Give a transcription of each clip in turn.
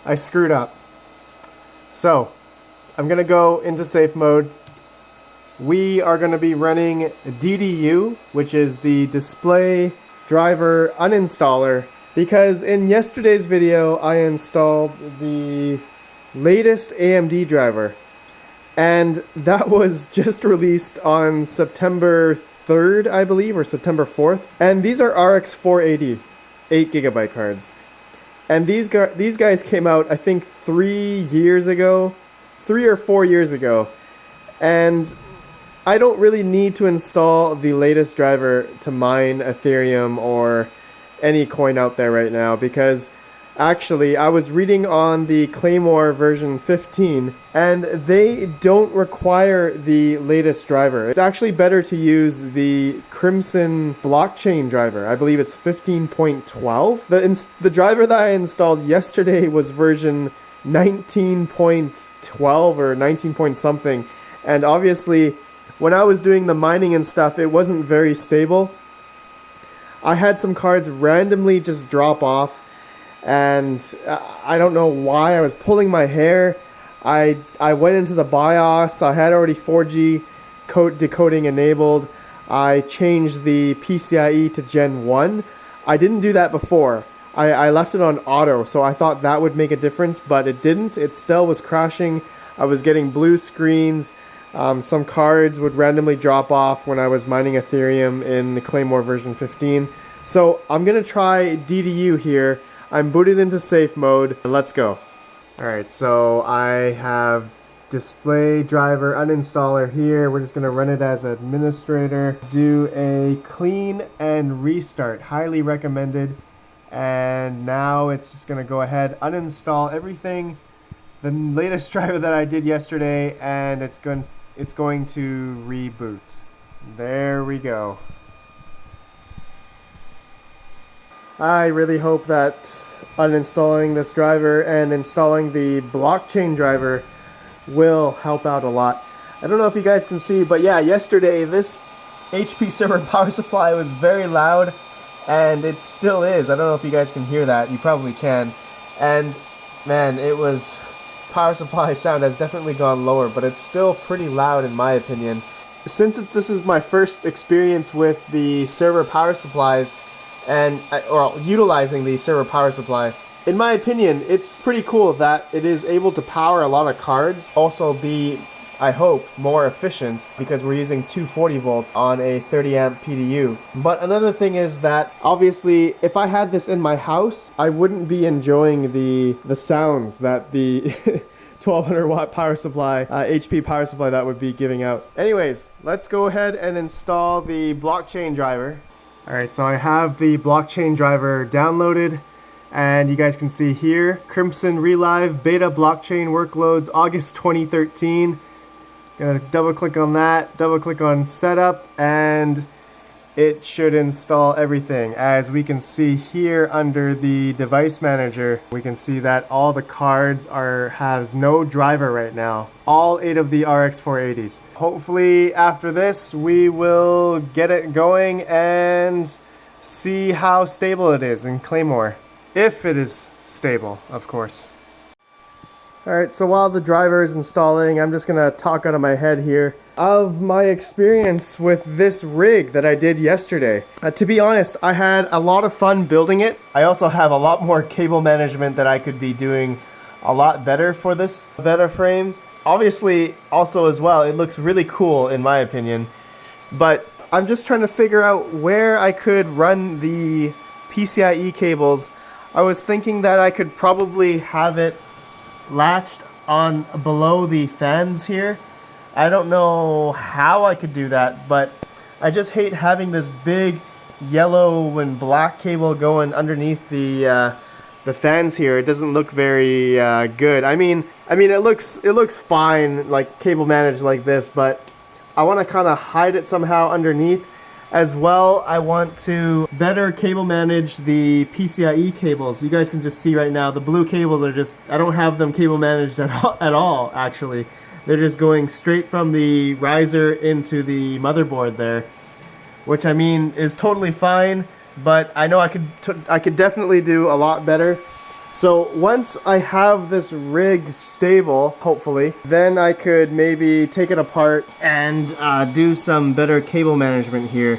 I screwed up. So, I'm going to go into safe mode. We are going to be running DDU, which is the Display Driver Uninstaller, because in yesterday's video I installed the latest AMD driver, and that was just released on September 3rd, I believe, or September 4th. And these are RX 480 8GB cards. And these guys came out, I think, 3 or 4 years ago. And I don't really need to install the latest driver to mine Ethereum or any coin out there right now, because actually I was reading on the Claymore version 15 and they don't require the latest driver. It's actually better to use the Crimson blockchain driver. I believe it's 15.12. The driver that I installed yesterday was version 19.12 or 19 point something, and obviously when I was doing the mining and stuff, it wasn't very stable. I had some cards randomly just drop off, and I don't know why. I was pulling my hair. I went into the BIOS. I had already 4G decoding enabled. I changed the PCIe to Gen 1. I didn't do that before. I left it on auto, so I thought that would make a difference, but it didn't. It still was crashing. I was getting blue screens. Some cards would randomly drop off when I was mining Ethereum in the Claymore version 15. So I'm going to try DDU here. I'm booted into safe mode. Let's go. Alright, so I have display driver uninstaller here. We're just going to run it as administrator. Do a clean and restart. Highly recommended. And now it's just going to go ahead, uninstall everything, the latest driver that I did yesterday, and it's going to reboot. There we go. I really hope that uninstalling this driver and installing the blockchain driver will help out a lot. I don't know if you guys can see, but yeah, yesterday this HP server power supply was very loud, and it still is. I don't know if you guys can hear that. You probably can. And man, it was... power supply sound has definitely gone lower, but it's still pretty loud in my opinion. Since this is my first experience with the server power supplies, or utilizing the server power supply, in my opinion, it's pretty cool that it is able to power a lot of cards, also be, I hope, more efficient, because we're using 240 volts on a 30 amp PDU. But another thing is that, obviously, if I had this in my house, I wouldn't be enjoying the sounds that the 1200 watt power supply, HP power supply, that would be giving out. Anyways, let's go ahead and install the blockchain driver. Alright, so I have the blockchain driver downloaded, and you guys can see here, Crimson Relive Beta Blockchain Workloads August 2013. Gonna double click on that, double click on setup, and it should install everything. As we can see here under the device manager, we can see that all the cards has no driver right now. All 8 of the RX 480s. Hopefully after this we will get it going and see how stable it is in Claymore. If it is stable, of course. Alright, so while the driver is installing, I'm just going to talk out of my head here of my experience with this rig that I did yesterday. To be honest, I had a lot of fun building it. I also have a lot more cable management that I could be doing a lot better for this Veta frame. Obviously, also as well, it looks really cool in my opinion. But I'm just trying to figure out where I could run the PCIe cables. I was thinking that I could probably have it latched on below the fans here. I don't know how I could do that, but I just hate having this big yellow and black cable going underneath the fans here. It doesn't look very good. I mean it looks fine, like cable managed like this, but I want to kind of hide it somehow underneath. As well, I want to better cable manage the PCIe cables. You guys can just see right now, the blue cables are just, I don't have them cable managed at all actually. They're just going straight from the riser into the motherboard there, which I mean is totally fine, but I know I could definitely do a lot better. So once I have this rig stable, hopefully, then I could maybe take it apart and do some better cable management here.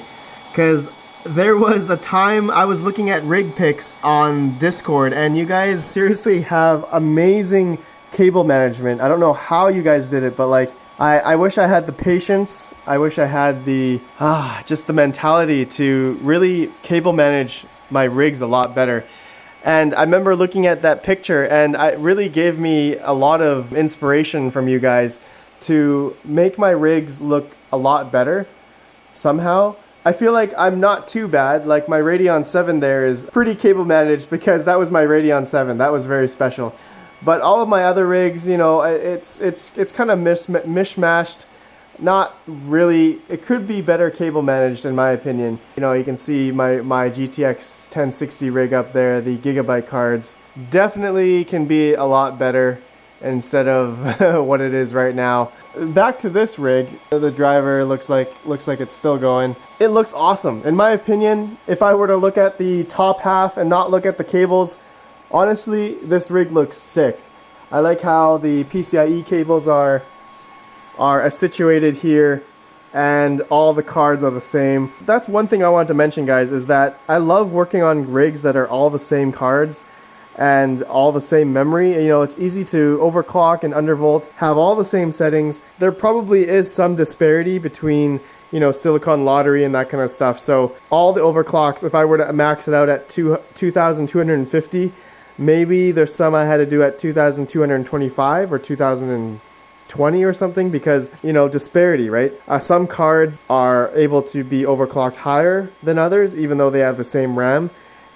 Because there was a time I was looking at rig pics on Discord, and you guys seriously have amazing cable management. I don't know how you guys did it, but like, I wish I had the patience. I wish I had the, just the mentality to really cable manage my rigs a lot better. And I remember looking at that picture, and it really gave me a lot of inspiration from you guys to make my rigs look a lot better somehow. I feel like I'm not too bad. Like my Radeon 7 there is pretty cable managed because that was my Radeon 7. That was very special. But all of my other rigs, you know, it's kind of mishmashed. Not really. It could be better cable managed in my opinion. You know, you can see my GTX 1060 rig up there, the gigabyte cards. Definitely can be a lot better instead of what it is right now. Back to this rig, the driver looks like it's still going. It looks awesome. In my opinion, if I were to look at the top half and not look at the cables, honestly, this rig looks sick. I like how the PCIe cables are situated here, and all the cards are the same. That's one thing I wanted to mention, guys, is that I love working on rigs that are all the same cards and all the same memory. You know, it's easy to overclock and undervolt, have all the same settings. There probably is some disparity between, you know, Silicon Lottery and that kind of stuff. So all the overclocks, if I were to max it out at 2250, maybe there's some I had to do at 2225 or 2020 or something, because, you know, disparity, right? Some cards are able to be overclocked higher than others, even though they have the same RAM.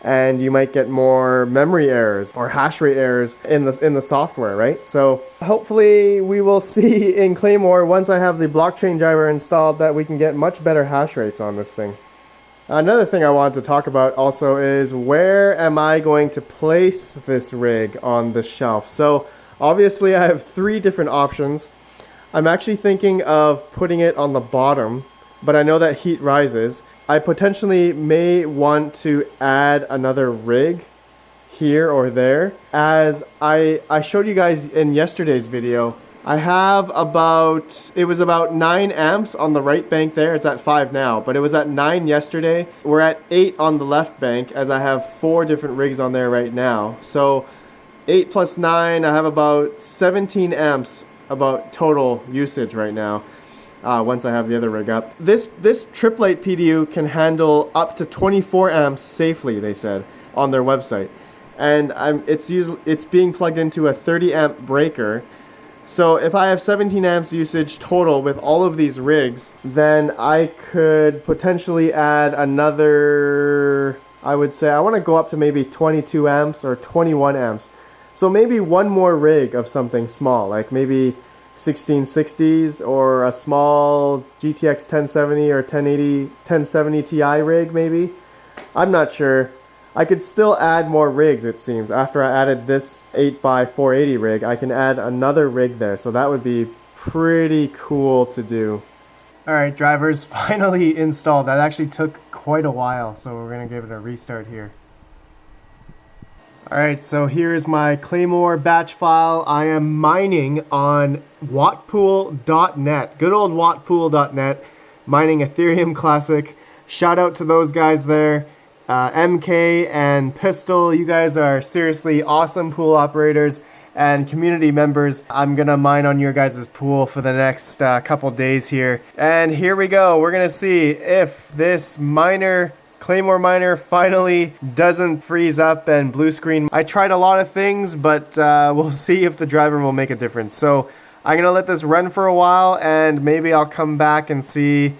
And you might get more memory errors or hash rate errors in the software, right? So hopefully we will see in Claymore, once I have the blockchain driver installed, that we can get much better hash rates on this thing. Another thing I wanted to talk about also is, where am I going to place this rig on the shelf? So obviously I have 3 different options. I'm actually thinking of putting it on the bottom, but I know that heat rises. I potentially may want to add another rig here or there. As I showed you guys in yesterday's video, I have it was about 9 amps on the right bank there. It's at 5 now, but it was at 9 yesterday. We're at 8 on the left bank, as I have 4 different rigs on there right now. So 8 plus 9, I have about 17 amps about total usage right now. Once I have the other rig up. This Triplite PDU can handle up to 24 amps safely, they said on their website. And it's being plugged into a 30 amp breaker. So if I have 17 amps usage total with all of these rigs, then I could potentially add another, I would say I want to go up to maybe 22 amps or 21 amps. So maybe one more rig of something small, like maybe 1660s or a small GTX 1070 or 1070 Ti rig maybe. I'm not sure. I could still add more rigs, it seems. After I added this 8x480 rig, I can add another rig there. So that would be pretty cool to do. Alright, drivers finally installed. That actually took quite a while, so we're going to give it a restart here. Alright, so here's my Claymore batch file. I am mining on wattpool.net. Good old wattpool.net. Mining Ethereum Classic. Shout out to those guys there. MK and Pistol, you guys are seriously awesome pool operators and community members. I'm gonna mine on your guys' pool for the next couple days here. And here we go. We're gonna see if this Claymore miner finally doesn't freeze up and blue screen. I tried a lot of things, but we'll see if the driver will make a difference. So I'm gonna let this run for a while, and maybe I'll come back and see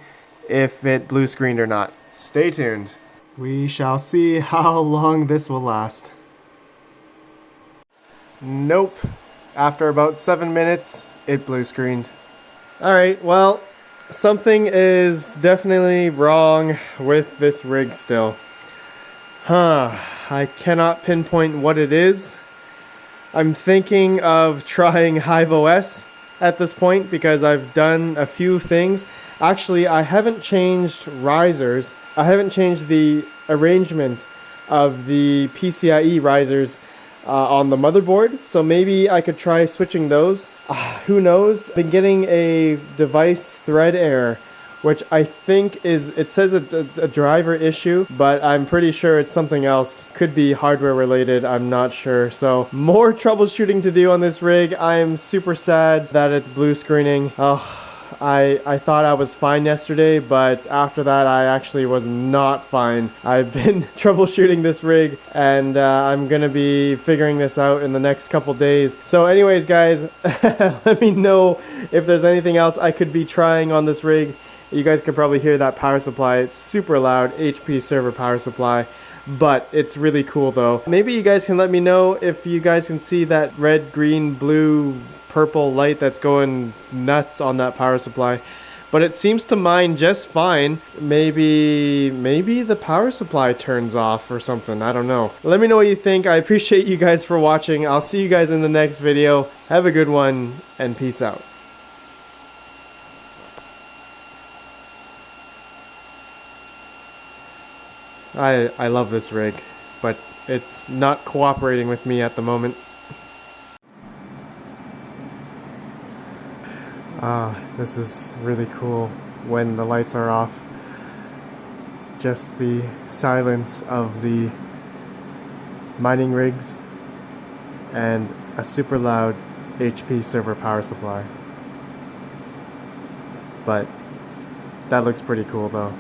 if it blue screened or not. Stay tuned. We shall see how long this will last. Nope. After about 7 minutes, it blue screened. Alright, well, something is definitely wrong with this rig still. I cannot pinpoint what it is. I'm thinking of trying HiveOS at this point because I've done a few things. Actually, I haven't changed risers. I haven't changed the arrangement of the PCIe risers on the motherboard, so maybe I could try switching those. Who knows? Been getting a device thread error, which I think is, it says it's a driver issue, but I'm pretty sure it's something else. Could be hardware related, I'm not sure. So more troubleshooting to do on this rig. I am super sad that it's blue screening. Oh, I thought I was fine yesterday, but after that I actually was not fine. I've been troubleshooting this rig, and I'm gonna be figuring this out in the next couple days. So anyways guys, let me know if there's anything else I could be trying on this rig. You guys could probably hear that power supply. It's super loud, HP server power supply, but it's really cool though. Maybe you guys can let me know if you guys can see that red, green, blue, purple light that's going nuts on that power supply. But it seems to mine just fine. Maybe the power supply turns off or something. I don't know. Let me know what you think. I appreciate you guys for watching. I'll see you guys in the next video. Have a good one, and peace out. I love this rig, but it's not cooperating with me at the moment. This is really cool when the lights are off. Just the silence of the mining rigs and a super loud HP server power supply. But that looks pretty cool though.